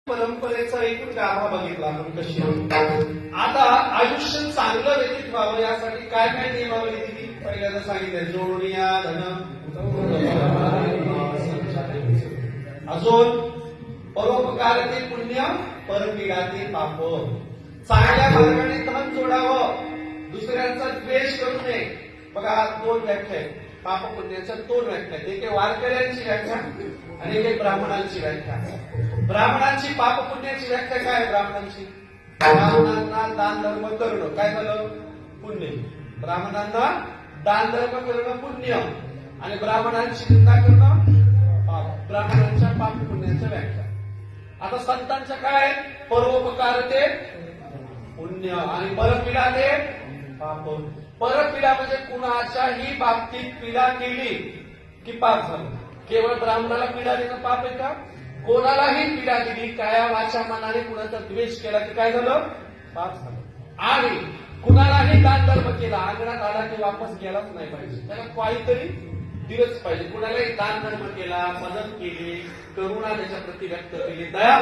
परंपरेचा एकूण गाभा बघितला आपण कशी. आता आयुष्य चांगलं व्यतीत व्हावं यासाठी काय काय नियमावली दिली. पहिल्यांदा सांगितलं जोडुनिया धन, अजून परोपकाराचे पुण्य, परपीडाचे पाप. चांगल्या मार्गाने धन जोडावं, दुसऱ्यांचा द्वेष करू नये. बघा हा दोन व्याख्या आहेत पाप पुण्याच्या, दोन व्याख्या आहेत. एक वारकऱ्यांची व्याख्या आणि एक ब्राह्मणांची व्याख्या. ब्राह्मणांची पाप पुण्याची व्याख्या काय आहे. ब्राह्मणांची ब्राह्मणांना दान धर्म करणं काय झालं पुण्य. ब्राह्मणांना दान धर्म करणं पुण्य आणि ब्राह्मणांची निंदा करणं पाप. ब्राह्मणांच्या पाप पुण्याच्या व्याख्या. आता संतांच्या काय परोपकार ते पुण्य आणि परपीडा ते पाप. परपीडा म्हणजे कुणाच्याही बाबतीत पीडा केली की पाप झालं. केवळ ब्राह्मणाला पीडा देणं पाप आहे का. कोणालाही पीडा दिली, काया वाचा मनाने कुणाचा द्वेष केला की काय झालं पाप झालं. आणि कुणालाही दान धर्म केला, अंगणात आला की वापस गेलाच नाही पाहिजे, त्याला काहीतरी दिलंच पाहिजे. कुणालाही दान धर्म केला, मदत केली, करुणा त्याच्या प्रती व्यक्त केली, दया